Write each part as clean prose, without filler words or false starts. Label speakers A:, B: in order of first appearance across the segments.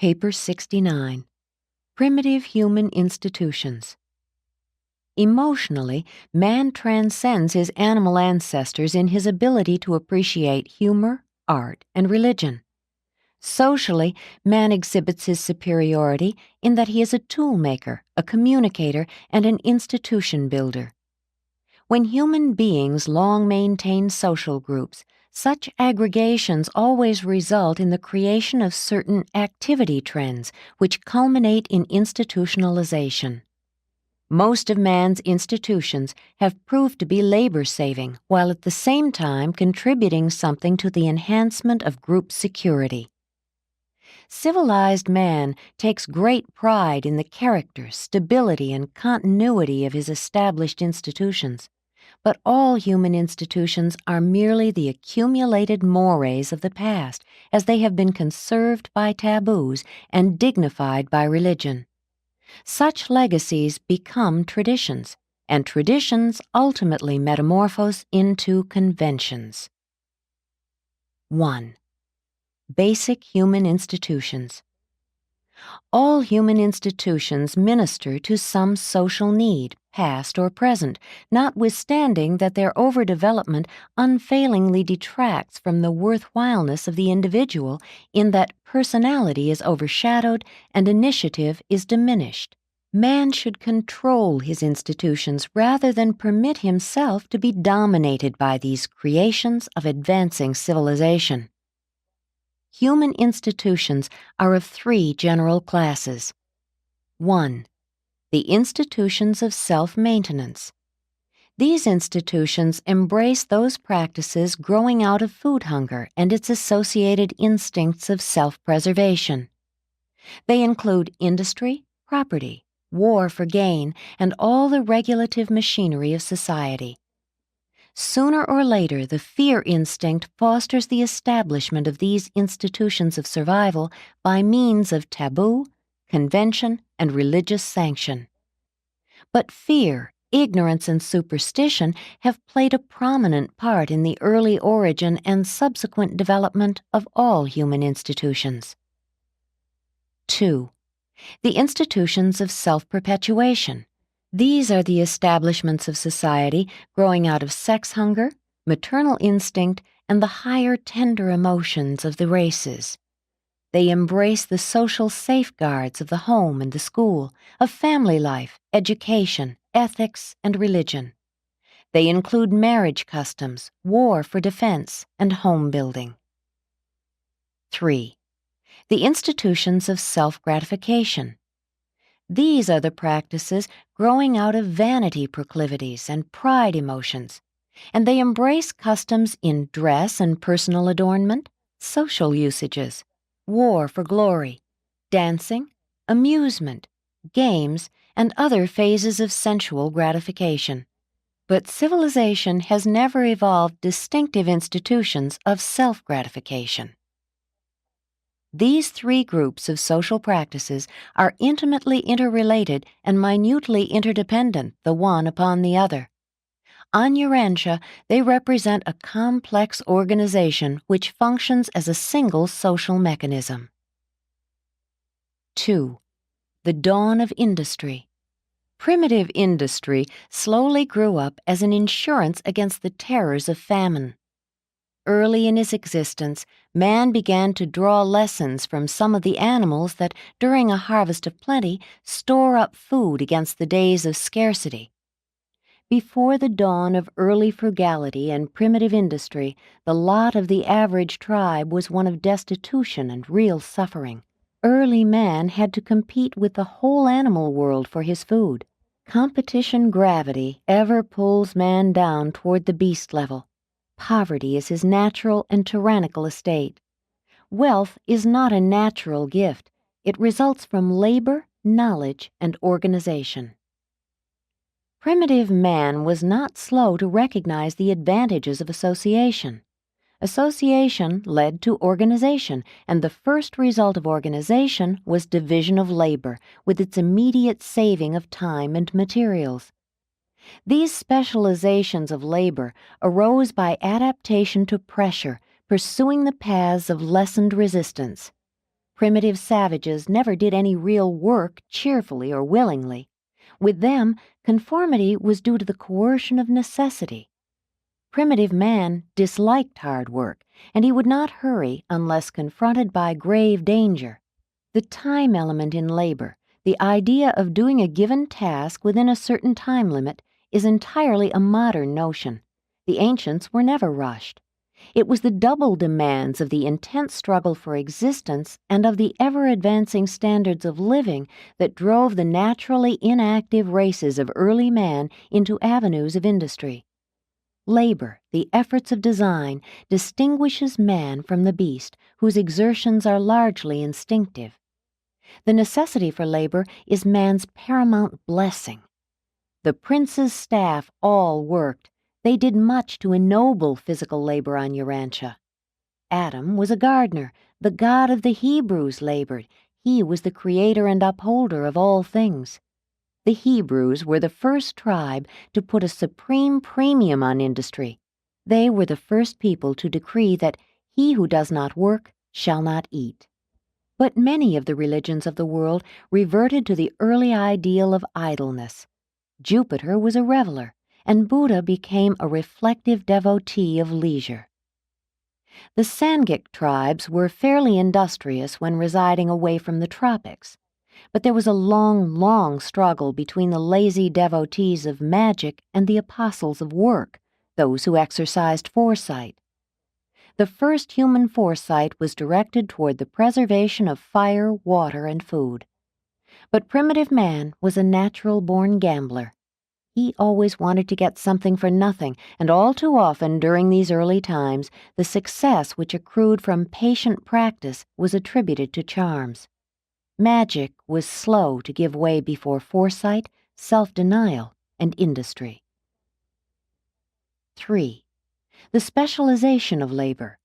A: Paper 69. Primitive Human Institutions. Emotionally, man transcends his animal ancestors in his ability to appreciate humor, art, and religion. Socially, man exhibits his superiority in that he is a tool maker, a communicator, and an institution builder. When human beings long maintain social groups, such aggregations always result in the creation of certain activity trends which culminate in institutionalization. Most of man's institutions have proved to be labor-saving while at the same time contributing something to the enhancement of group security. Civilized man takes great pride in the character, stability, and continuity of his established institutions. But all human institutions are merely the accumulated mores of the past, as they have been conserved by taboos and dignified by religion. Such legacies become traditions, and traditions ultimately metamorphose into conventions. 1. Basic human institutions. All human institutions minister to some social need, past or present, notwithstanding that their overdevelopment unfailingly detracts from the worthwhileness of the individual in that personality is overshadowed and initiative is diminished. Man should control his institutions rather than permit himself to be dominated by these creations of advancing civilization. Human institutions are of three general classes. 1. The institutions of self-maintenance. These institutions embrace those practices growing out of food hunger and its associated instincts of self-preservation. They include industry, property, war for gain, and all the regulative machinery of society. Sooner or later, the fear instinct fosters the establishment of these institutions of survival by means of taboo, convention, and religious sanction. But fear, ignorance, and superstition have played a prominent part in the early origin and subsequent development of all human institutions. 2. The institutions of self-perpetuation. These are the establishments of society growing out of sex hunger, maternal instinct, and the higher tender emotions of the races. They embrace the social safeguards of the home and the school, of family life, education, ethics, and religion. They include marriage customs, war for defense, and home building. 3. The institutions of self-gratification. These are the practices growing out of vanity proclivities and pride emotions, and they embrace customs in dress and personal adornment, social usages, war for glory, dancing, amusement, games, and other phases of sensual gratification. But civilization has never evolved distinctive institutions of self-gratification. These three groups of social practices are intimately interrelated and minutely interdependent the one upon the other. On Urantia, they represent a complex organization which functions as a single social mechanism. 2. The dawn of industry. Primitive industry slowly grew up as an insurance against the terrors of famine. Early in his existence, man began to draw lessons from some of the animals that, during a harvest of plenty, store up food against the days of scarcity. Before the dawn of early frugality and primitive industry, the lot of the average tribe was one of destitution and real suffering. Early man had to compete with the whole animal world for his food. Competition gravity ever pulls man down toward the beast level. Poverty is his natural and tyrannical estate. Wealth is not a natural gift. It results from labor, knowledge, and organization. Primitive man was not slow to recognize the advantages of association. Association led to organization, and the first result of organization was division of labor, with its immediate saving of time and materials. These specializations of labor arose by adaptation to pressure, pursuing the paths of lessened resistance. Primitive savages never did any real work cheerfully or willingly. With them, conformity was due to the coercion of necessity. Primitive man disliked hard work, and he would not hurry unless confronted by grave danger. The time element in labor, the idea of doing a given task within a certain time limit, is entirely a modern notion. The ancients were never rushed. It was the double demands of the intense struggle for existence and of the ever-advancing standards of living that drove the naturally inactive races of early man into avenues of industry. Labor, the efforts of design, distinguishes man from the beast, whose exertions are largely instinctive. The necessity for labor is man's paramount blessing. The prince's staff all worked. They did much to ennoble physical labor on Urantia. Adam was a gardener. The God of the Hebrews labored. He was the creator and upholder of all things. The Hebrews were the first tribe to put a supreme premium on industry. They were the first people to decree that he who does not work shall not eat. But many of the religions of the world reverted to the early ideal of idleness. Jupiter was a reveler, and Buddha became a reflective devotee of leisure. The Sangik tribes were fairly industrious when residing away from the tropics. But there was a long, long struggle between the lazy devotees of magic and the apostles of work, those who exercised foresight. The first human foresight was directed toward the preservation of fire, water, and food. But primitive man was a natural-born gambler. He always wanted to get something for nothing, and all too often during these early times, the success which accrued from patient practice was attributed to charms. Magic was slow to give way before foresight, self-denial, and industry. 3. The specialization of labor.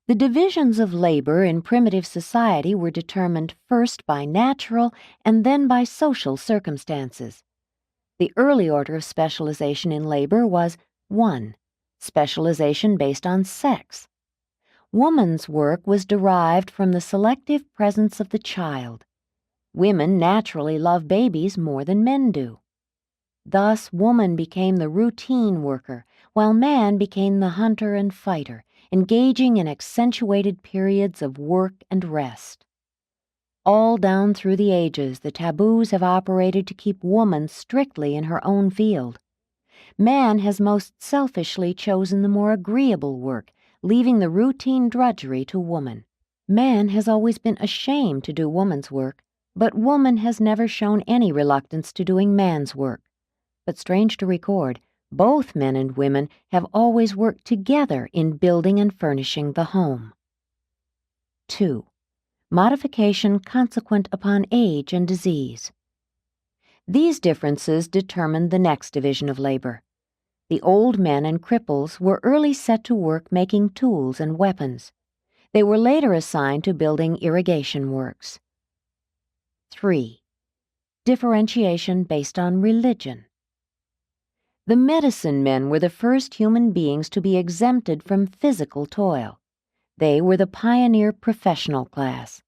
A: The divisions of labor in primitive society were determined first by natural and then by social circumstances. The early order of specialization in labor was 1. Specialization based on sex. Woman's work was derived from the selective presence of the child. Women naturally love babies more than men do. Thus, woman became the routine worker, while man became the hunter and fighter, engaging in accentuated periods of work and rest. All down through the ages, the taboos have operated to keep woman strictly in her own field. Man has most selfishly chosen the more agreeable work, leaving the routine drudgery to woman. Man has always been ashamed to do woman's work, but woman has never shown any reluctance to doing man's work. But strange to record, both men and women have always worked together in building and furnishing the home. 2. Modification consequent upon age and disease. These differences determined the next division of labor. The old men and cripples were early set to work making tools and weapons. They were later assigned to building irrigation works. 3. Differentiation based on religion. The medicine men were the first human beings to be exempted from physical toil. They were the pioneer professional class.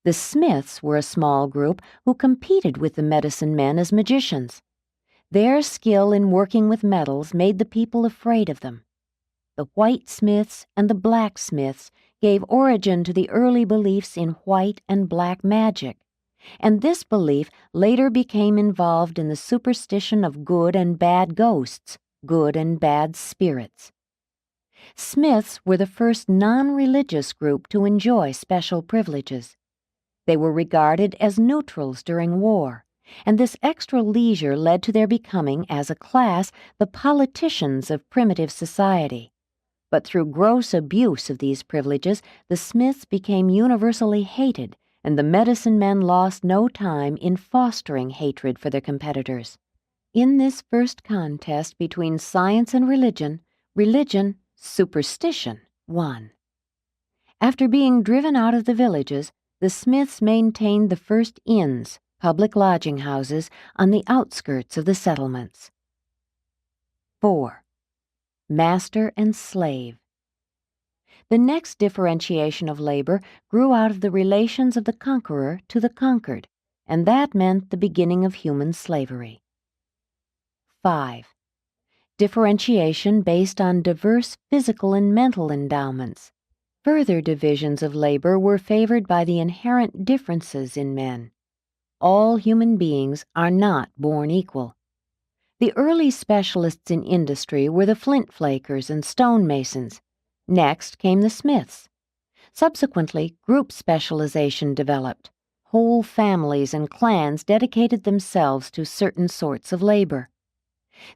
A: The smiths were a small group who competed with the medicine men as magicians. Their skill in working with metals made the people afraid of them. The white smiths and the blacksmiths gave origin to the early beliefs in white and black magic, and this belief later became involved in the superstition of good and bad ghosts, good and bad spirits. Smiths were the first non-religious group to enjoy special privileges. They were regarded as neutrals during war, and this extra leisure led to their becoming, as a class, the politicians of primitive society. But through gross abuse of these privileges, the smiths became universally hated, and the medicine men lost no time in fostering hatred for their competitors. In this first contest between science and religion, superstition won. After being driven out of the villages, the smiths maintained the first inns, public lodging houses, on the outskirts of the settlements. 4. Master and slave. The next differentiation of labor grew out of the relations of the conqueror to the conquered, and that meant the beginning of human slavery. 5. Differentiation based on diverse physical and mental endowments. Further divisions of labor were favored by the inherent differences in men. All human beings are not born equal. The early specialists in industry were the flint flakers and stonemasons. Next came the smiths. Subsequently, group specialization developed. Whole families and clans dedicated themselves to certain sorts of labor.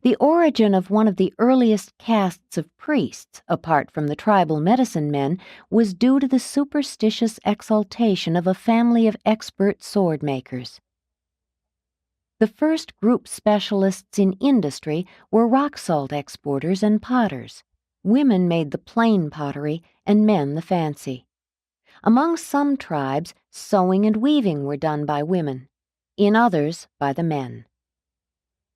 A: The origin of one of the earliest castes of priests, apart from the tribal medicine men, was due to the superstitious exaltation of a family of expert sword makers. The first group specialists in industry were rock salt exporters and potters. Women made the plain pottery and men the fancy. Among some tribes, sewing and weaving were done by women, in others by the men.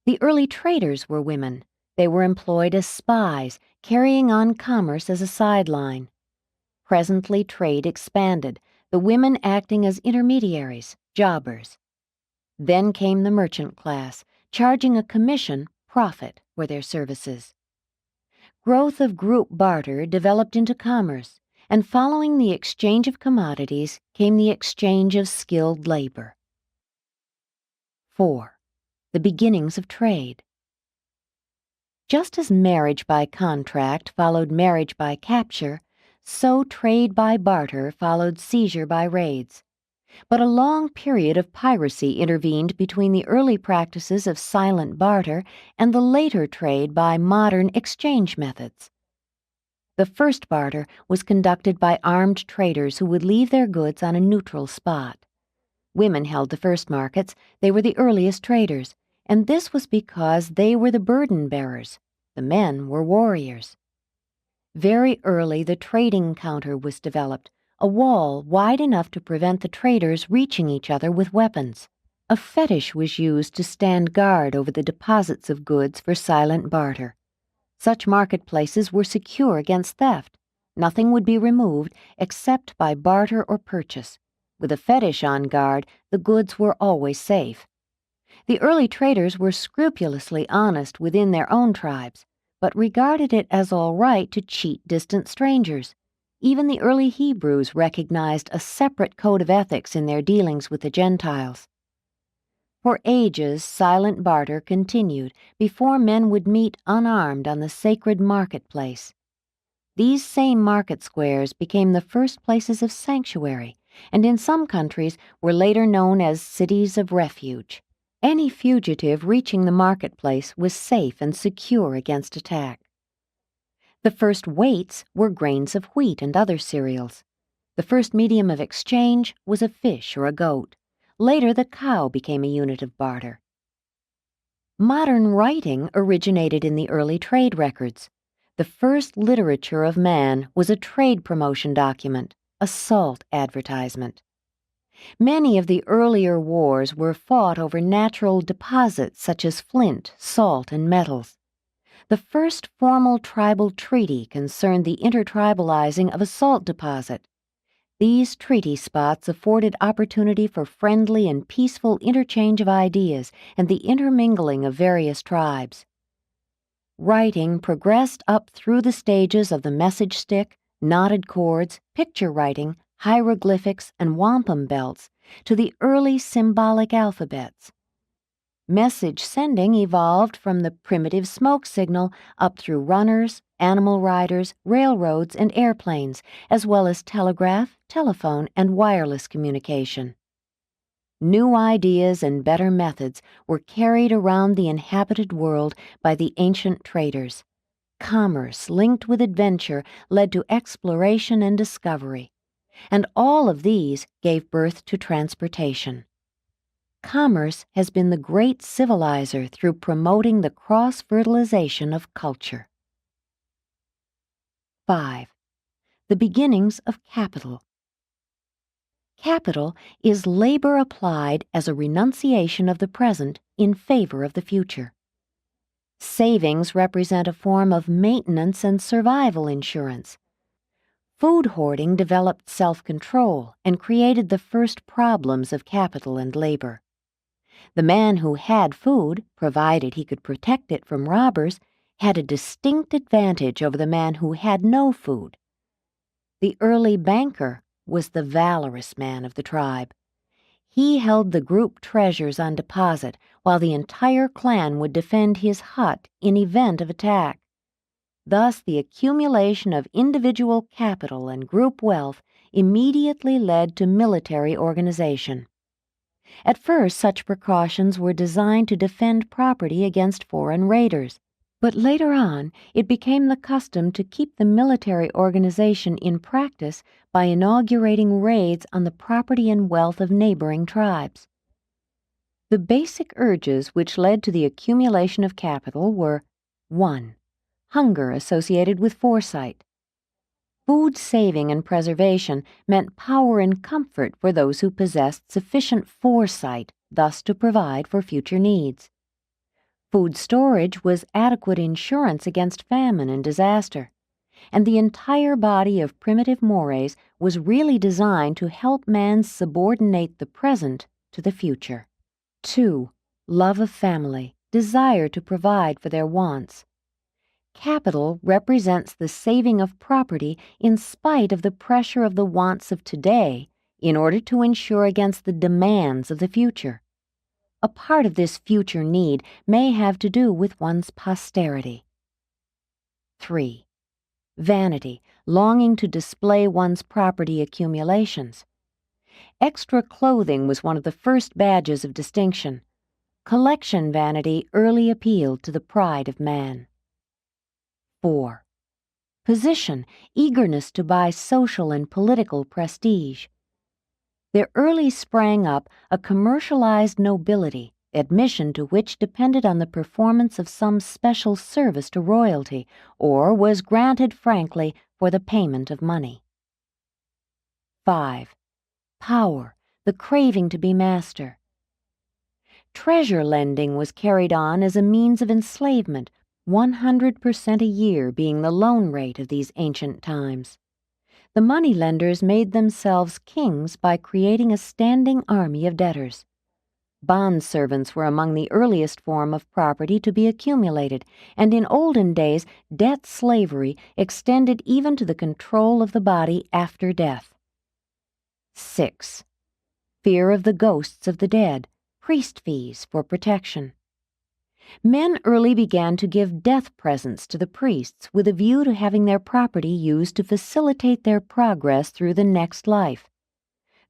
A: The early traders were women. They were employed as spies, carrying on commerce as a sideline. Presently trade expanded, the women acting as intermediaries, jobbers. Then came the merchant class, charging a commission, profit, for their services. Growth of group barter developed into commerce, and following the exchange of commodities came the exchange of skilled labor. 4. The beginnings of trade. Just as marriage by contract followed marriage by capture, so trade by barter followed seizure by raids. But a long period of piracy intervened between the early practices of silent barter and the later trade by modern exchange methods. The first barter was conducted by armed traders who would leave their goods on a neutral spot. Women held the first markets, they were the earliest traders, and this was because they were the burden bearers. The men were warriors. Very early the trading counter was developed, a wall wide enough to prevent the traders reaching each other with weapons. A fetish was used to stand guard over the deposits of goods for silent barter. Such marketplaces were secure against theft. Nothing would be removed except by barter or purchase. With a fetish on guard, the goods were always safe. The early traders were scrupulously honest within their own tribes, but regarded it as all right to cheat distant strangers. Even the early Hebrews recognized a separate code of ethics in their dealings with the Gentiles. For ages, silent barter continued before men would meet unarmed on the sacred marketplace. These same market squares became the first places of sanctuary, and in some countries were later known as cities of refuge. Any fugitive reaching the marketplace was safe and secure against attack. The first weights were grains of wheat and other cereals. The first medium of exchange was a fish or a goat. Later, the cow became a unit of barter. Modern writing originated in the early trade records. The first literature of man was a trade promotion document, a salt advertisement. Many of the earlier wars were fought over natural deposits such as flint, salt, and metals. The first formal tribal treaty concerned the intertribalizing of a salt deposit. These treaty spots afforded opportunity for friendly and peaceful interchange of ideas and the intermingling of various tribes. Writing progressed up through the stages of the message stick, knotted cords, picture writing, hieroglyphics, and wampum belts to the early symbolic alphabets. Message sending evolved from the primitive smoke signal up through runners, animal riders, railroads, and airplanes, as well as telegraph, telephone, and wireless communication. New ideas and better methods were carried around the inhabited world by the ancient traders. Commerce linked with adventure led to exploration and discovery, and all of these gave birth to transportation. Commerce has been the great civilizer through promoting the cross-fertilization of culture. 5. The beginnings of capital. Capital is labor applied as a renunciation of the present in favor of the future. Savings represent a form of maintenance and survival insurance. Food hoarding developed self-control and created the first problems of capital and labor. The man who had food, provided he could protect it from robbers, had a distinct advantage over the man who had no food. The early banker was the valorous man of the tribe. He held the group treasures on deposit while the entire clan would defend his hut in event of attack. Thus, the accumulation of individual capital and group wealth immediately led to military organization. At first, such precautions were designed to defend property against foreign raiders, but later on, it became the custom to keep the military organization in practice by inaugurating raids on the property and wealth of neighboring tribes. The basic urges which led to the accumulation of capital were 1. Hunger associated with foresight. Food saving and preservation meant power and comfort for those who possessed sufficient foresight, thus to provide for future needs. Food storage was adequate insurance against famine and disaster, and the entire body of primitive mores was really designed to help man subordinate the present to the future. 2. Love of family, desire to provide for their wants. Capital represents the saving of property in spite of the pressure of the wants of today in order to insure against the demands of the future. A part of this future need may have to do with one's posterity. 3. Vanity, longing to display one's property accumulations. Extra clothing was one of the first badges of distinction. Collection vanity early appealed to the pride of man. 4. Position, eagerness to buy social and political prestige. There early sprang up a commercialized nobility, admission to which depended on the performance of some special service to royalty, or was granted frankly for the payment of money. 5. Power, the craving to be master. Treasure lending was carried on as a means of enslavement, 100% a year being the loan rate of these ancient times. The moneylenders made themselves kings by creating a standing army of debtors. Bondservants were among the earliest form of property to be accumulated, and in olden days debt slavery extended even to the control of the body after death. 6. Fear of the ghosts of the dead, priest fees for protection. Men early began to give death presents to the priests with a view to having their property used to facilitate their progress through the next life.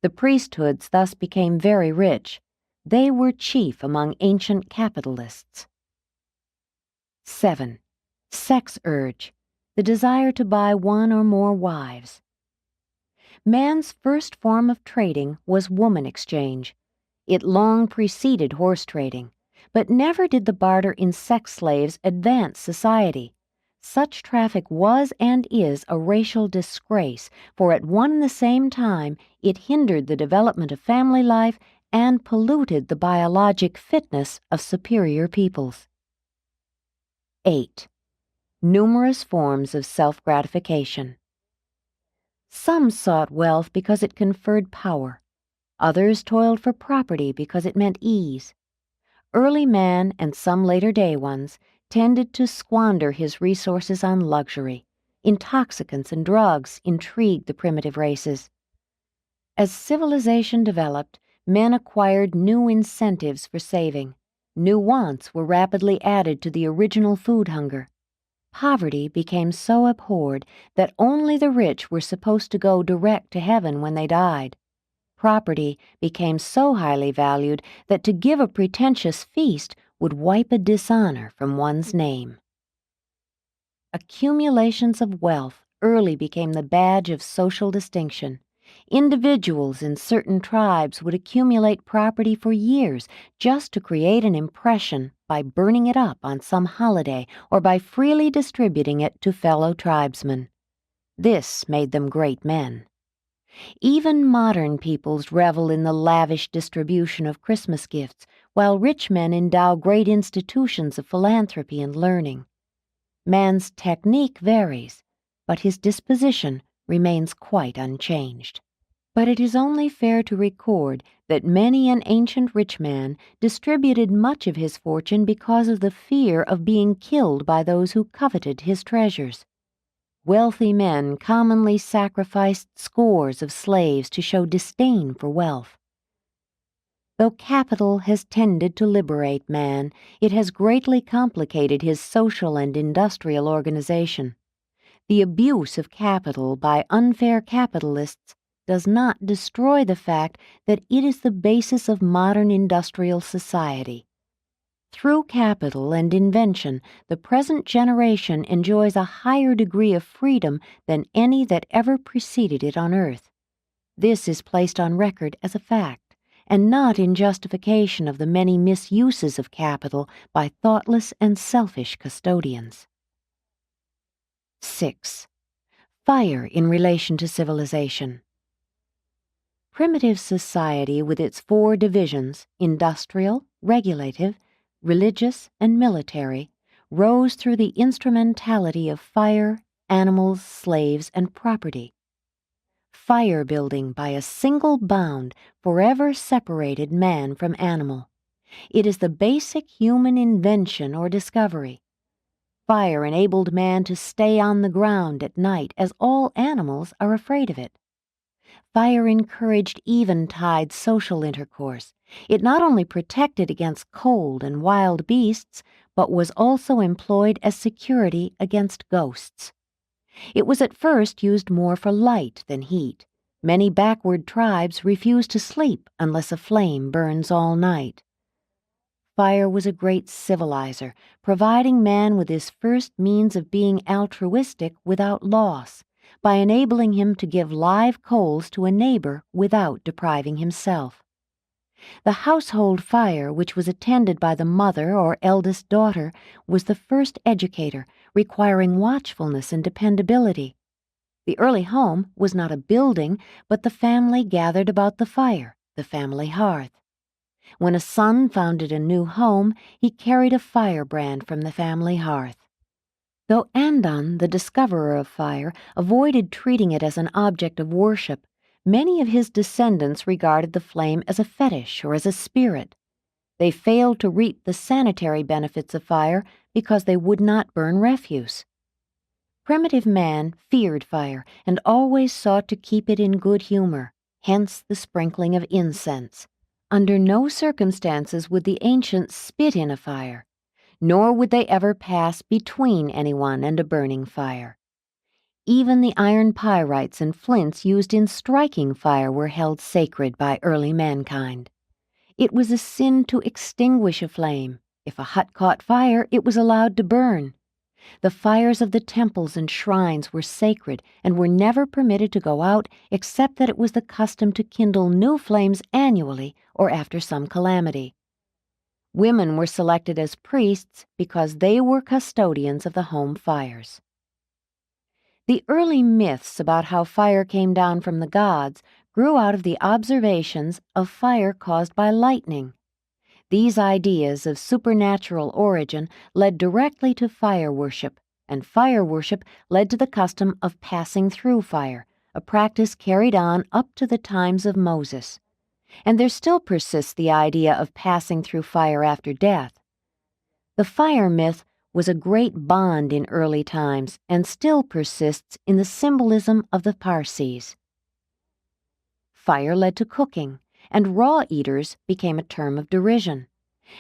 A: The priesthoods thus became very rich. They were chief among ancient capitalists. 7. Sex urge, the desire to buy one or more wives. Man's first form of trading was woman exchange. It long preceded horse trading. But never did the barter in sex slaves advance society. Such traffic was and is a racial disgrace, for at one and the same time it hindered the development of family life and polluted the biologic fitness of superior peoples. 8. Numerous forms of self-gratification. Some sought wealth because it conferred power. Others toiled for property because it meant ease. Early man, and some later-day ones, tended to squander his resources on luxury. Intoxicants and drugs intrigued the primitive races. As civilization developed, men acquired new incentives for saving. New wants were rapidly added to the original food hunger. Poverty became so abhorred that only the rich were supposed to go direct to heaven when they died. Property became so highly valued that to give a pretentious feast would wipe a dishonor from one's name. Accumulations of wealth early became the badge of social distinction. Individuals in certain tribes would accumulate property for years just to create an impression by burning it up on some holiday or by freely distributing it to fellow tribesmen. This made them great men. Even modern peoples revel in the lavish distribution of Christmas gifts, while rich men endow great institutions of philanthropy and learning. Man's technique varies, but his disposition remains quite unchanged. But it is only fair to record that many an ancient rich man distributed much of his fortune because of the fear of being killed by those who coveted his treasures. Wealthy men commonly sacrificed scores of slaves to show disdain for wealth. Though capital has tended to liberate man, it has greatly complicated his social and industrial organization. The abuse of capital by unfair capitalists does not destroy the fact that it is the basis of modern industrial society. Through capital and invention, the present generation enjoys a higher degree of freedom than any that ever preceded it on earth. This is placed on record as a fact, and not in justification of the many misuses of capital by thoughtless and selfish custodians. 6. Fire in relation to civilization. Primitive society, with its 4 divisions, industrial, regulative, religious, and military, rose through the instrumentality of fire, animals, slaves, and property. Fire building by a single bound forever separated man from animal. It is the basic human invention or discovery. Fire enabled man to stay on the ground at night, as all animals are afraid of it. Fire encouraged eventide social intercourse. It not only protected against cold and wild beasts, but was also employed as security against ghosts. It was at first used more for light than heat. Many backward tribes refuse to sleep unless a flame burns all night. Fire was a great civilizer, providing man with his first means of being altruistic without loss, by enabling him to give live coals to a neighbor without depriving himself. The household fire, which was attended by the mother or eldest daughter, was the first educator, requiring watchfulness and dependability. The early home was not a building, but the family gathered about the fire, the family hearth. When a son founded a new home, he carried a firebrand from the family hearth. Though Andon, the discoverer of fire, avoided treating it as an object of worship, many of his descendants regarded the flame as a fetish or as a spirit. They failed to reap the sanitary benefits of fire because they would not burn refuse. Primitive man feared fire and always sought to keep it in good humor, hence the sprinkling of incense. Under no circumstances would the ancients spit in a fire, nor would they ever pass between anyone and a burning fire. Even the iron pyrites and flints used in striking fire were held sacred by early mankind. It was a sin to extinguish a flame. If a hut caught fire, it was allowed to burn. The fires of the temples and shrines were sacred and were never permitted to go out except that it was the custom to kindle new flames annually or after some calamity. Women were selected as priests because they were custodians of the home fires. The early myths about how fire came down from the gods grew out of the observations of fire caused by lightning. These ideas of supernatural origin led directly to fire worship, and fire worship led to the custom of passing through fire, a practice carried on up to the times of Moses. And there still persists the idea of passing through fire after death. The fire myth was a great bond in early times and still persists in the symbolism of the Parsis. Fire led to cooking, and raw eaters became a term of derision.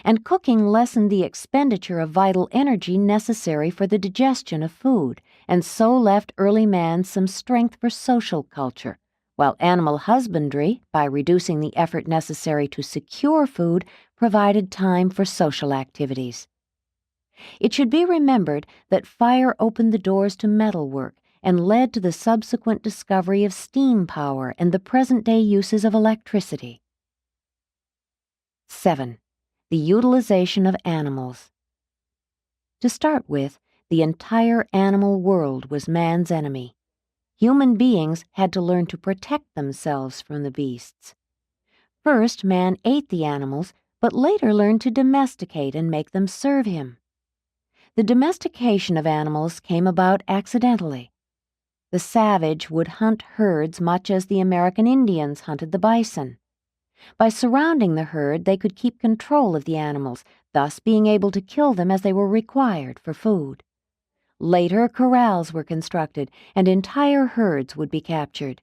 A: And cooking lessened the expenditure of vital energy necessary for the digestion of food, and so left early man some strength for social culture, while animal husbandry, by reducing the effort necessary to secure food, provided time for social activities. It should be remembered that fire opened the doors to metalwork and led to the subsequent discovery of steam power and the present-day uses of electricity. 7. The utilization of animals. To start with, the entire animal world was man's enemy. Human beings had to learn to protect themselves from the beasts. First, man ate the animals, but later learned to domesticate and make them serve him. The domestication of animals came about accidentally. The savage would hunt herds much as the American Indians hunted the bison. By surrounding the herd, they could keep control of the animals, thus being able to kill them as they were required for food. Later, corrals were constructed, and entire herds would be captured.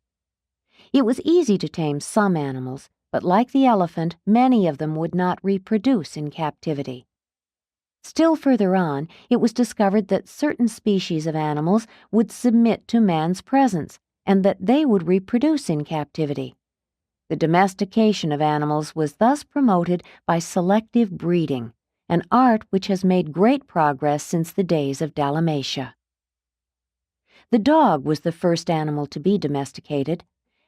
A: It was easy to tame some animals, but like the elephant, many of them would not reproduce in captivity. Still further on, it was discovered that certain species of animals would submit to man's presence, and that they would reproduce in captivity. The domestication of animals was thus promoted by selective breeding, an art which has made great progress since the days of Dalmatia. The dog was the first animal to be domesticated,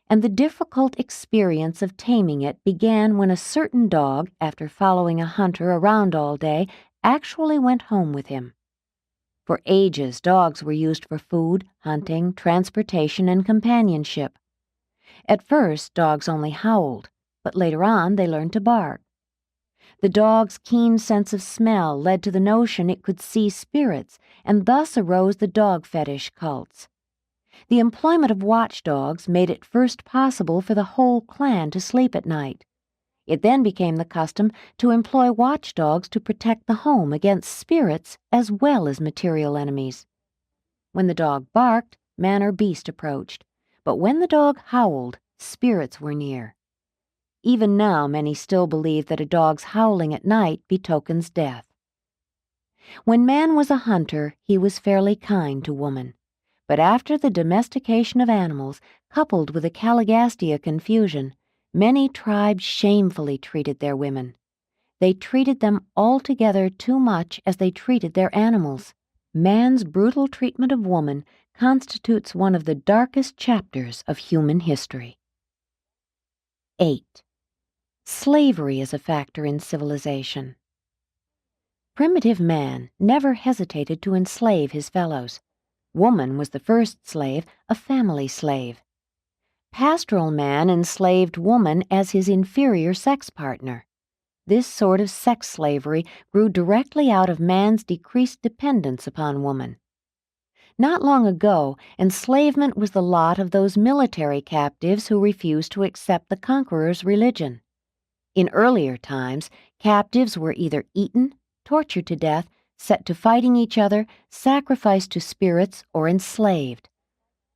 A: and the difficult experience of taming it began when a certain dog, after following a hunter around all day, actually went home with him. For ages, dogs were used for food, hunting, transportation, and companionship. At first, dogs only howled, but later on they learned to bark. The dog's keen sense of smell led to the notion it could see spirits, and thus arose the dog fetish cults. The employment of watchdogs made it first possible for the whole clan to sleep at night. It then became the custom to employ watchdogs to protect the home against spirits as well as material enemies. When the dog barked, man or beast approached, but when the dog howled, spirits were near. Even now, many still believe that a dog's howling at night betokens death. When man was a hunter, he was fairly kind to woman. But after the domestication of animals, coupled with the Caligastia confusion, many tribes shamefully treated their women. They treated them altogether too much as they treated their animals. Man's brutal treatment of woman constitutes one of the darkest chapters of human history. 8. Slavery is a factor in civilization. Primitive man never hesitated to enslave his fellows. Woman was the first slave, a family slave. Pastoral man enslaved woman as his inferior sex partner. This sort of sex slavery grew directly out of man's decreased dependence upon woman. Not long ago, enslavement was the lot of those military captives who refused to accept the conqueror's religion. In earlier times, captives were either eaten, tortured to death, set to fighting each other, sacrificed to spirits, or enslaved.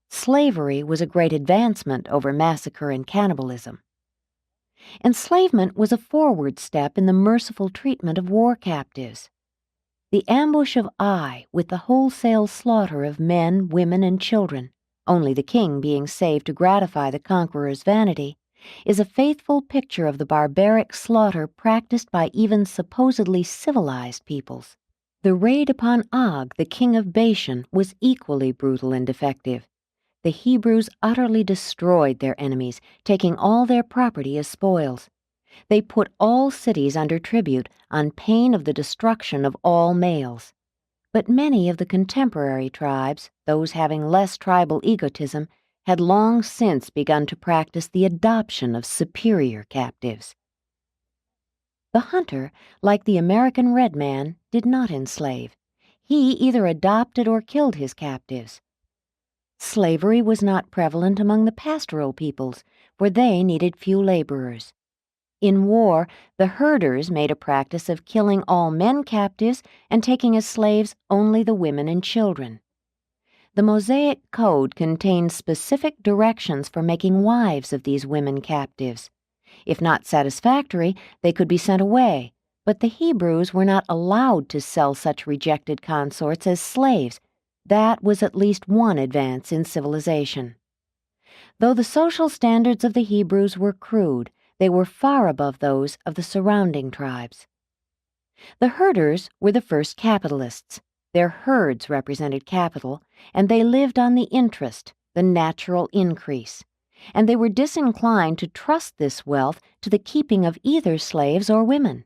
A: Slavery was a great advancement over massacre and cannibalism. Enslavement was a forward step in the merciful treatment of war captives. The ambush of Ai, with the wholesale slaughter of men, women, and children, only the king being saved to gratify the conqueror's vanity, is a faithful picture of the barbaric slaughter practiced by even supposedly civilized peoples. The raid upon Og, the king of Bashan, was equally brutal and defective. The Hebrews utterly destroyed their enemies, taking all their property as spoils. They put all cities under tribute on pain of the destruction of all males. But many of the contemporary tribes, those having less tribal egotism, had long since begun to practice the adoption of superior captives. The hunter, like the American red man, did not enslave. He either adopted or killed his captives. Slavery was not prevalent among the pastoral peoples, for they needed few laborers. In war, the herders made a practice of killing all men captives and taking as slaves only the women and children. The Mosaic Code contained specific directions for making wives of these women captives. If not satisfactory, they could be sent away, but the Hebrews were not allowed to sell such rejected consorts as slaves. That was at least one advance in civilization. Though the social standards of the Hebrews were crude, they were far above those of the surrounding tribes. The herders were the first capitalists. Their herds represented capital, and they lived on the interest, the natural increase, and they were disinclined to trust this wealth to the keeping of either slaves or women.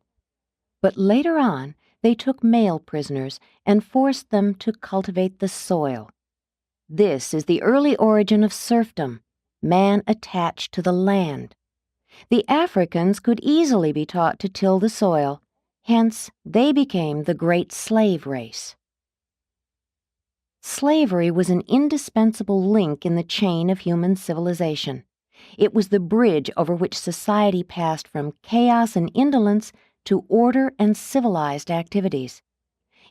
A: But later on, they took male prisoners and forced them to cultivate the soil. This is the early origin of serfdom, man attached to the land. The Africans could easily be taught to till the soil, hence they became the great slave race. Slavery was an indispensable link in the chain of human civilization. It was the bridge over which society passed from chaos and indolence to order and civilized activities.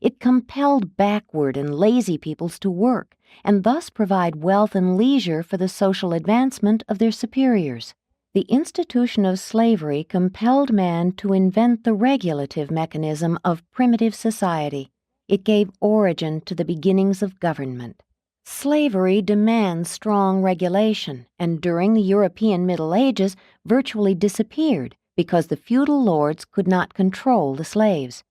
A: It compelled backward and lazy peoples to work and thus provide wealth and leisure for the social advancement of their superiors. The institution of slavery compelled man to invent the regulative mechanism of primitive society. It gave origin to the beginnings of government. Slavery demands strong regulation, and during the European Middle Ages virtually disappeared because the feudal lords could not control the slaves.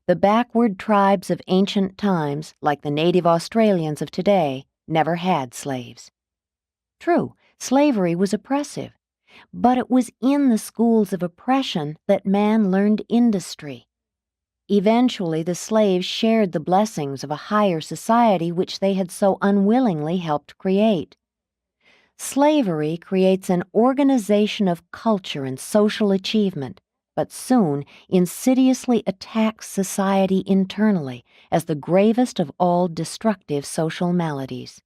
A: The backward tribes of ancient times, like the native Australians of today, never had slaves. True, slavery was oppressive, but it was in the schools of oppression that man learned industry. Eventually, the slaves shared the blessings of a higher society which they had so unwillingly helped create. Slavery creates an organization of culture and social achievement, but soon insidiously attacks society internally as the gravest of all destructive social maladies.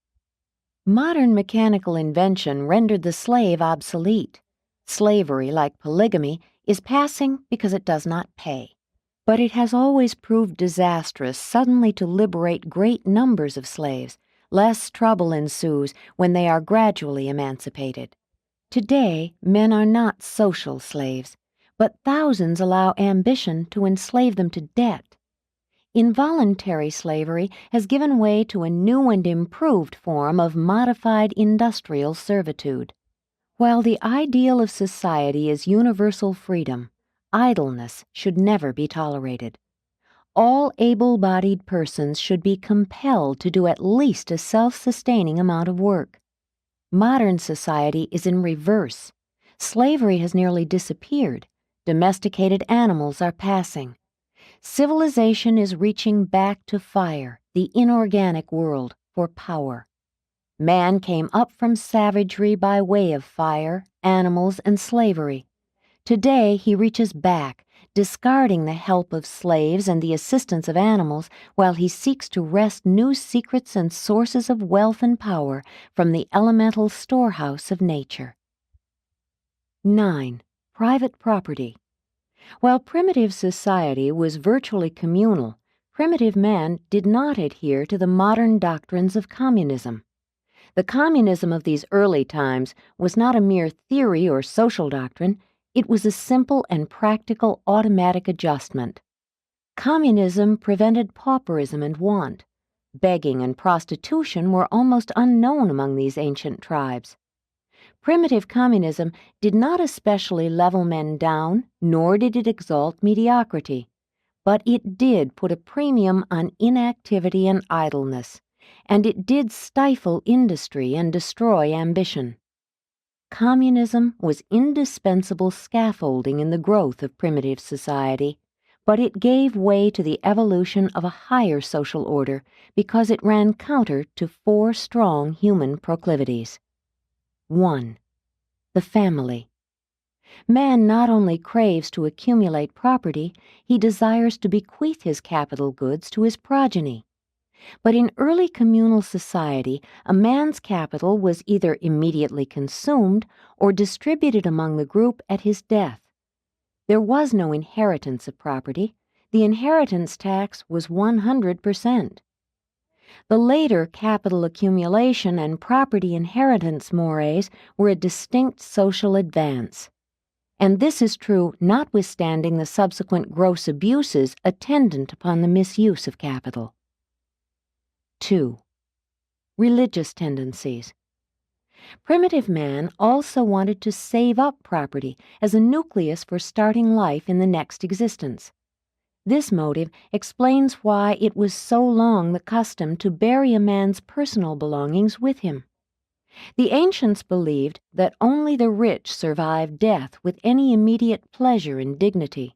A: Modern mechanical invention rendered the slave obsolete. Slavery, like polygamy, is passing because it does not pay. But it has always proved disastrous suddenly to liberate great numbers of slaves. Less trouble ensues when they are gradually emancipated. Today, men are not social slaves, but thousands allow ambition to enslave them to debt. Involuntary slavery has given way to a new and improved form of modified industrial servitude. While the ideal of society is universal freedom, idleness should never be tolerated. All able-bodied persons should be compelled to do at least a self-sustaining amount of work. Modern society is in reverse. Slavery has nearly disappeared. Domesticated animals are passing. Civilization is reaching back to fire, the inorganic world, for power. Man came up from savagery by way of fire, animals, and slavery. Today he reaches back, discarding the help of slaves and the assistance of animals, while he seeks to wrest new secrets and sources of wealth and power from the elemental storehouse of nature. 9. Private property. While primitive society was virtually communal, primitive man did not adhere to the modern doctrines of communism. The communism of these early times was not a mere theory or social doctrine. It was a simple and practical automatic adjustment. Communism prevented pauperism and want. Begging and prostitution were almost unknown among these ancient tribes. Primitive communism did not especially level men down, nor did it exalt mediocrity, but it did put a premium on inactivity and idleness, and it did stifle industry and destroy ambition. Communism was indispensable scaffolding in the growth of primitive society, but it gave way to the evolution of a higher social order because it ran counter to 4 strong human proclivities. 1. The family. Man not only craves to accumulate property, he desires to bequeath his capital goods to his progeny. But in early communal society, a man's capital was either immediately consumed or distributed among the group at his death. There was no inheritance of property. The inheritance tax was 100%. The later capital accumulation and property inheritance mores were a distinct social advance. And this is true notwithstanding the subsequent gross abuses attendant upon the misuse of capital. 2. Religious tendencies. Primitive man also wanted to save up property as a nucleus for starting life in the next existence. This motive explains why it was so long the custom to bury a man's personal belongings with him. The ancients believed that only the rich survived death with any immediate pleasure and dignity.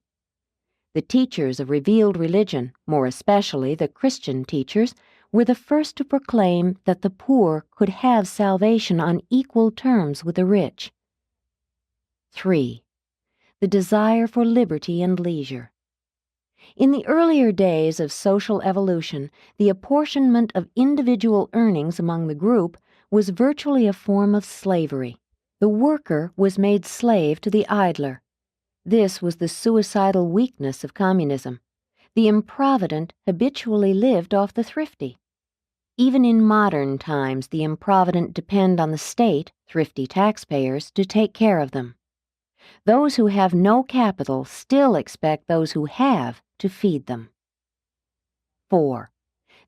A: The teachers of revealed religion, more especially the Christian teachers, were the first to proclaim that the poor could have salvation on equal terms with the rich. 3. The desire for liberty and leisure. In the earlier days of social evolution, the apportionment of individual earnings among the group was virtually a form of slavery. The worker was made slave to the idler. This was the suicidal weakness of communism. The improvident habitually lived off the thrifty. Even in modern times, the improvident depend on the state, thrifty taxpayers, to take care of them. Those who have no capital still expect those who have to feed them. 4.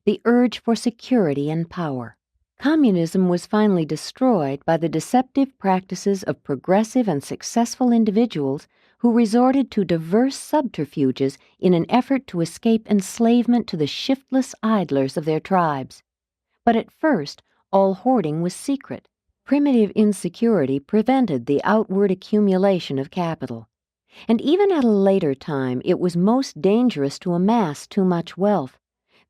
A: The urge for security and power. Communism was finally destroyed by the deceptive practices of progressive and successful individuals who resorted to diverse subterfuges in an effort to escape enslavement to the shiftless idlers of their tribes. But at first, all hoarding was secret. Primitive insecurity prevented the outward accumulation of capital. And even at a later time, it was most dangerous to amass too much wealth.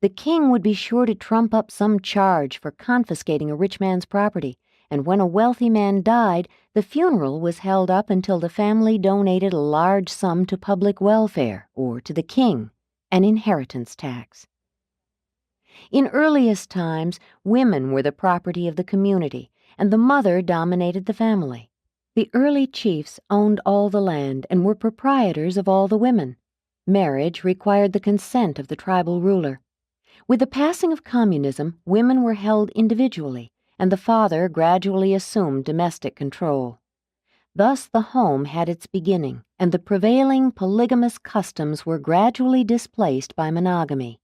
A: The king would be sure to trump up some charge for confiscating a rich man's property, and when a wealthy man died, the funeral was held up until the family donated a large sum to public welfare, or to the king, an inheritance tax. In earliest times, women were the property of the community, and the mother dominated the family. The early chiefs owned all the land and were proprietors of all the women. Marriage required the consent of the tribal ruler. With the passing of communism, women were held individually, and the father gradually assumed domestic control. Thus the home had its beginning, and the prevailing polygamous customs were gradually displaced by monogamy.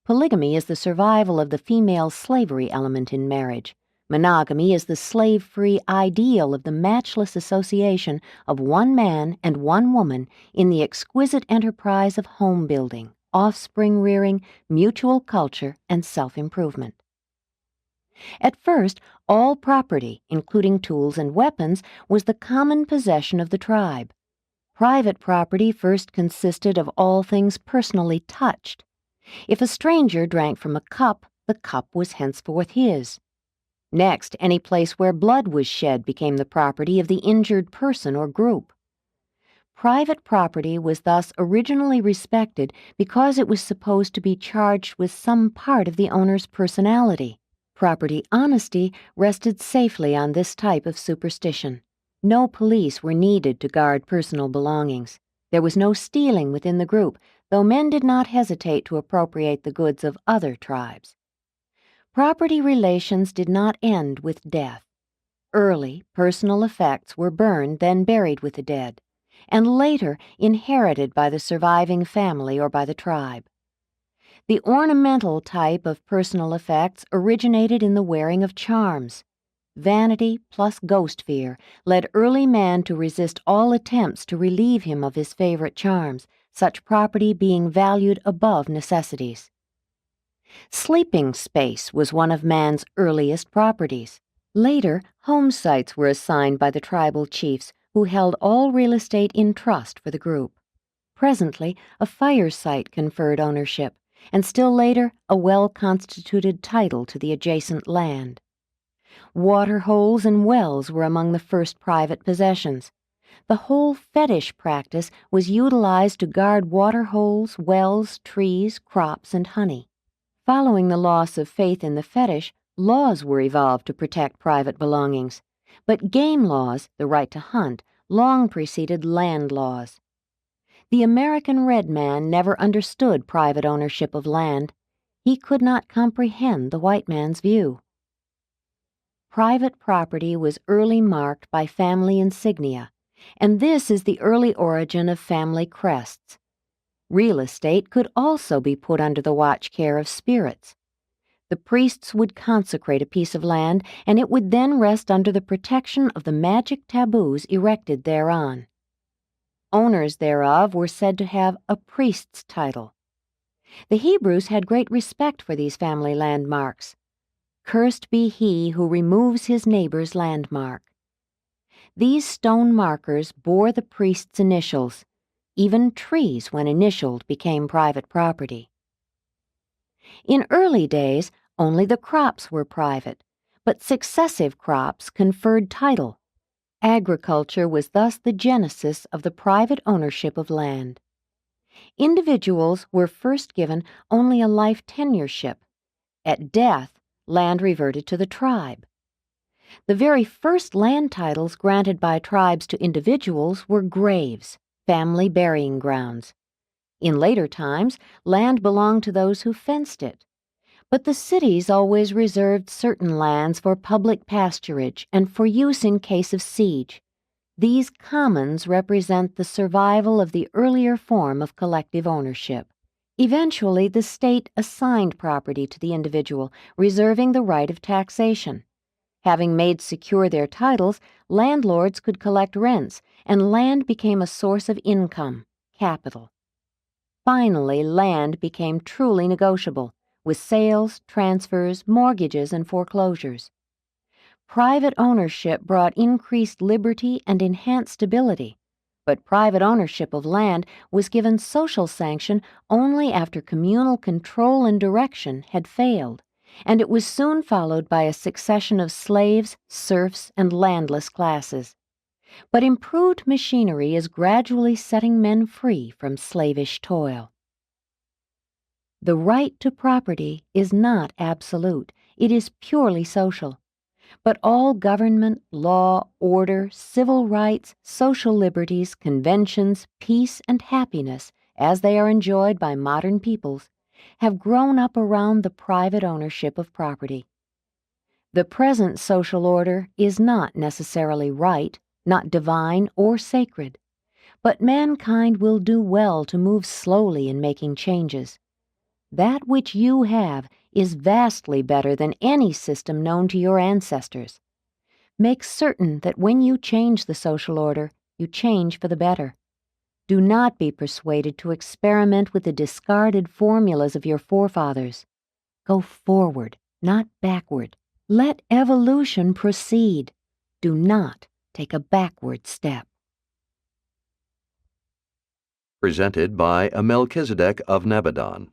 A: Polygamy is the survival of the female slavery element in marriage. Monogamy is the slave-free ideal of the matchless association of one man and one woman in the exquisite enterprise of home building, offspring rearing, mutual culture, and self-improvement. At first, all property, including tools and weapons, was the common possession of the tribe. Private property first consisted of all things personally touched. If a stranger drank from a cup, the cup was henceforth his. Next, any place where blood was shed became the property of the injured person or group. Private property was thus originally respected because it was supposed to be charged with some part of the owner's personality. Property honesty rested safely on this type of superstition. No police were needed to guard personal belongings. There was no stealing within the group, though men did not hesitate to appropriate the goods of other tribes. Property relations did not end with death. Early, personal effects were burned, then buried with the dead, and later inherited by the surviving family or by the tribe. The ornamental type of personal effects originated in the wearing of charms. Vanity plus ghost fear led early man to resist all attempts to relieve him of his favorite charms, such property being valued above necessities. Sleeping space was one of man's earliest properties. Later, home sites were assigned by the tribal chiefs, who held all real estate in trust for the group. Presently, a fire site conferred ownership, and still later, a well-constituted title to the adjacent land. Water holes and wells were among the first private possessions. The whole fetish practice was utilized to guard water holes, wells, trees, crops, and honey. Following the loss of faith in the fetish, laws were evolved to protect private belongings. But game laws, the right to hunt, long preceded land laws. The American red man never understood private ownership of land. He could not comprehend the white man's view. Private property was early marked by family insignia, and this is the early origin of family crests. Real estate could also be put under the watch care of spirits. The priests would consecrate a piece of land, and it would then rest under the protection of the magic taboos erected thereon. Owners thereof were said to have a priest's title. The Hebrews had great respect for these family landmarks. Cursed be he who removes his neighbor's landmark. These stone markers bore the priest's initials. Even trees, when initialed, became private property. In early days, only the crops were private, but successive crops conferred title. Agriculture was thus the genesis of the private ownership of land. Individuals were first given only a life tenureship. At death, land reverted to the tribe. The very first land titles granted by tribes to individuals were graves, family burying grounds. In later times, land belonged to those who fenced it. But the cities always reserved certain lands for public pasturage and for use in case of siege. These commons represent the survival of the earlier form of collective ownership. Eventually, the state assigned property to the individual, reserving the right of taxation. Having made secure their titles, landlords could collect rents, and land became a source of income, capital. Finally, land became truly negotiable, with sales, transfers, mortgages, and foreclosures. Private ownership brought increased liberty and enhanced stability, but private ownership of land was given social sanction only after communal control and direction had failed, and it was soon followed by a succession of slaves, serfs, and landless classes. But improved machinery is gradually setting men free from slavish toil. The right to property is not absolute. It is purely social. But all government, law, order, civil rights, social liberties, conventions, peace, and happiness, as they are enjoyed by modern peoples, have grown up around the private ownership of property. The present social order is not necessarily right, not divine or sacred, but mankind will do well to move slowly in making changes. That which you have is vastly better than any system known to your ancestors. Make certain that when you change the social order, you change for the better. Do not be persuaded to experiment with the discarded formulas of your forefathers. Go forward, not backward. Let evolution proceed. Do not take a backward step.
B: Presented by a Melchizedek of Nebadon.